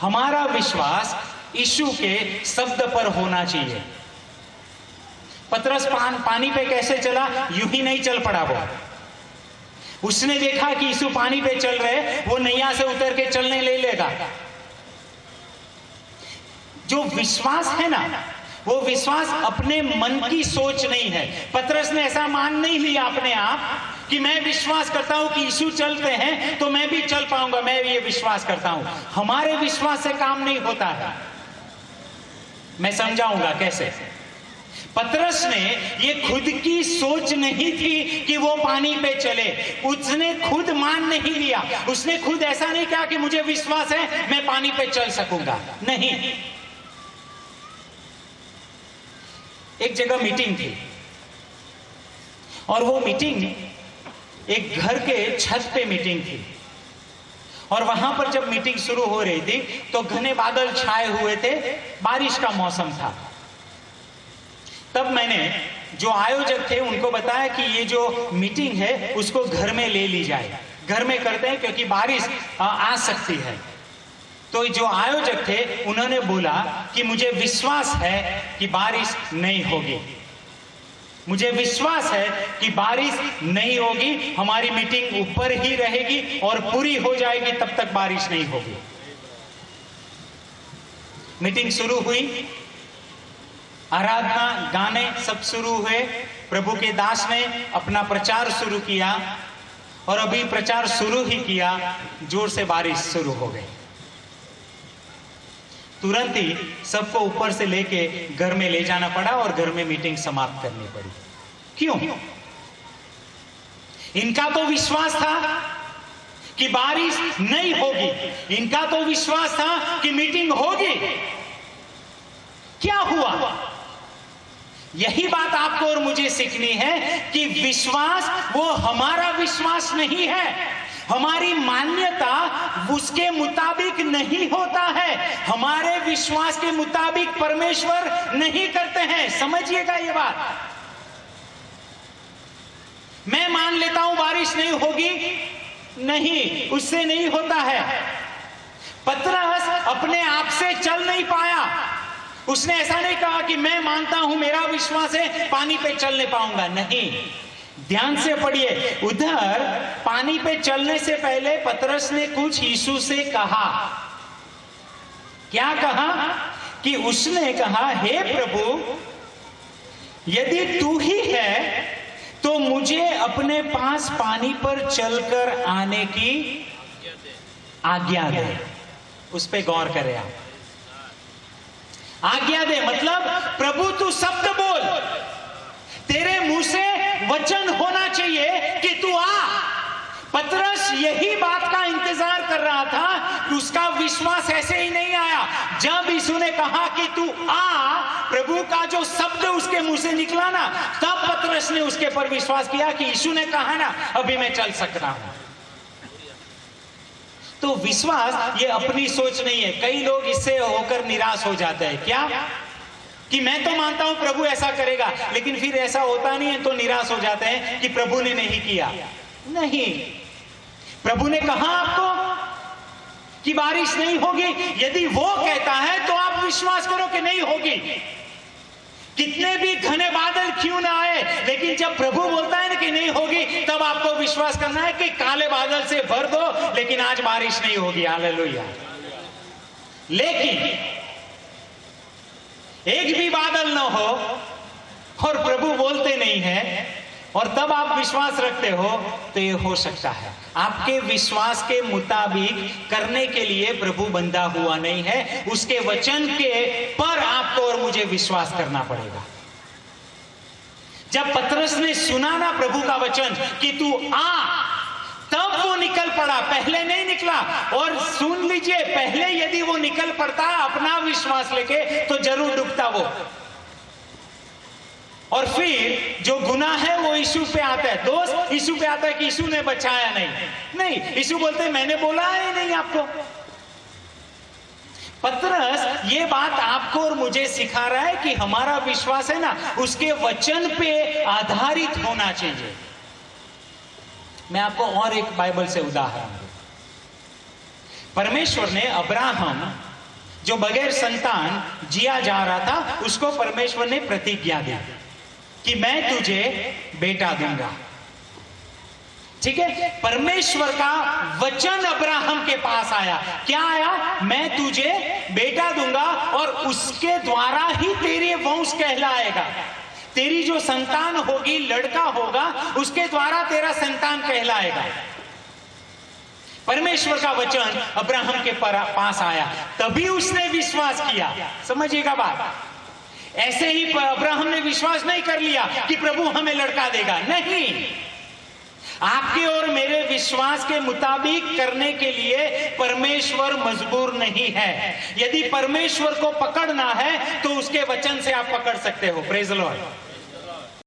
हमारा विश्वास यीशु के शब्द पर होना चाहिए। पतरस पानी पे कैसे चला? यूं ही नहीं चल पड़ा वो। उसने देखा कि यीशु पानी पे चल रहे, वो नैया से उतर के चलने ले लेगा। जो विश्वास है ना, वो विश्वास अपने मन की सोच नहीं है। पतरस ने ऐसा मान नहीं लिया अपने आप कि मैं विश्वास करता हूं कि यीशु चलते हैं तो मैं भी चल पाऊंगा, मैं ये विश्वास करता हूं। हमारे विश्वास से काम नहीं होता है। मैं समझाऊंगा कैसे। पतरस ने ये खुद की सोच नहीं थी कि वो पानी पे चले। उसने खुद मान नहीं लिया। उसने खुद ऐसा नहीं कहा कि मुझे विश्वास है मैं पानी पे चल सकूंगा। नहीं। एक जगह मीटिंग थी और वो मीटिंग एक घर के छत पे मीटिंग थी। और वहां पर जब मीटिंग शुरू हो रही थी तो घने बादल छाए हुए थे, बारिश का मौसम था। तब मैंने जो आयोजक थे उनको बताया कि ये जो मीटिंग है उसको घर में ले ली जाए, घर में करते हैं क्योंकि बारिश आ सकती है। तो जो आयोजक थे उन्होंने बोला कि मुझे विश्वास है कि बारिश नहीं होगी, मुझे विश्वास है कि बारिश नहीं होगी, हमारी मीटिंग ऊपर ही रहेगी और पूरी हो जाएगी, तब तक बारिश नहीं होगी। मीटिंग शुरू हुई, आराधना गाने सब शुरू हुए, प्रभु के दास ने अपना प्रचार शुरू किया और अभी प्रचार शुरू ही किया, जोर से बारिश शुरू हो गई। तुरंत ही सबको ऊपर से लेके घर में ले जाना पड़ा और घर में मीटिंग समाप्त करनी पड़ी। क्यों? इनका तो विश्वास था कि बारिश नहीं होगी, इनका तो विश्वास था कि मीटिंग होगी। क्या हुआ? यही बात आपको और मुझे सीखनी है कि विश्वास वो हमारा विश्वास नहीं है, हमारी मान्यता उसके मुताबिक नहीं होता है, हमारे विश्वास के मुताबिक परमेश्वर नहीं करते हैं। समझिएगा ये बात। मैं मान लेता हूं बारिश नहीं होगी, नहीं, उससे नहीं होता है। पतरस अपने आप से चल नहीं पाया। उसने ऐसा नहीं कहा कि मैं मानता हूं, मेरा विश्वास है, पानी पे चल नहीं पाऊंगा। नहीं, ध्यान से पढ़िए। उधर पानी पे चलने से पहले पतरस ने कुछ यीशु से कहा। क्या कहा? कि उसने कहा, हे प्रभु, यदि तू ही है तो मुझे अपने पास पानी पर चलकर आने की आज्ञा दे। उस पे गौर करें आप। आज्ञा दे मतलब प्रभु तू शब्द बोल, तेरे मुंह से वचन होना चाहिए कि तू आ। पतरस यही बात का इंतजार कर रहा था। उसका विश्वास ऐसे ही नहीं आया। जब यीशु ने कहा कि तू आ, प्रभु का जो शब्द उसके मुंह से निकला ना, तब पतरस ने उसके पर विश्वास किया कि यीशु ने कहा ना, अभी मैं चल सकता हूं। तो विश्वास ये अपनी सोच नहीं है। कई लोग इससे होकर निराश हो जाते हैं। क्या? कि मैं तो मानता हूं प्रभु ऐसा करेगा, लेकिन फिर ऐसा होता नहीं है तो निराश हो जाते हैं कि प्रभु ने नहीं किया। नहीं, प्रभु ने कहा आपको कि बारिश नहीं होगी। यदि वो कहता है तो आप विश्वास करो कि नहीं होगी। कितने भी घने बादल क्यों ना आए, लेकिन जब प्रभु बोलता है ना कि नहीं होगी, तब आपको विश्वास करना है कि काले बादल से भर दो, लेकिन आज बारिश नहीं होगी। हालेलुया। लेकिन एक भी बादल ना हो और प्रभु बोलते नहीं है और तब आप विश्वास रखते हो, तो ये हो सकता है। आपके विश्वास के मुताबिक करने के लिए प्रभु बंधा हुआ नहीं है। उसके वचन के पर आपको और मुझे विश्वास करना पड़ेगा। जब पतरस ने सुना ना प्रभु का वचन कि तू आ, तब वो निकल पड़ा, पहले नहीं निकला। और सुन लीजिए, पहले यदि वो निकल पड़ता अपना विश्वास लेके, तो जरूर डूबता वो। और फिर जो गुनाह है वो यीशु पे आता है, दोस्त यीशु पे आता है कि यीशु ने बचाया नहीं। यीशु बोलते मैंने बोला है नहीं आपको। पतरस ये बात आपको और मुझे सिखा रहा है कि हमारा विश्वास है ना, उसके वचन पे आधारित होना चाहिए। मैं आपको और एक बाइबल से उदाहरण दूं। परमेश्वर ने अब्राहम जो बगैर संतान जिया जा रहा था, उसको परमेश्वर ने प्रतिज्ञा दी कि मैं तुझे बेटा दूंगा। ठीक है, परमेश्वर का वचन अब्राहम के पास आया। क्या आया? मैं तुझे बेटा दूंगा और उसके द्वारा ही तेरे वंश कहलाएगा। तेरी जो संतान होगी, लड़का होगा, उसके द्वारा तेरा संतान कहलाएगा। परमेश्वर का वचन अब्राहम के पास आया, तभी उसने विश्वास किया। समझिएगा बात। ऐसे ही अब्राहम ने विश्वास नहीं कर लिया कि प्रभु हमें लड़का देगा। नहीं, आपके और मेरे विश्वास के मुताबिक करने के लिए परमेश्वर मजबूर नहीं है। यदि परमेश्वर को पकड़ना है तो उसके वचन से आप पकड़ सकते हो। Praise the Lord.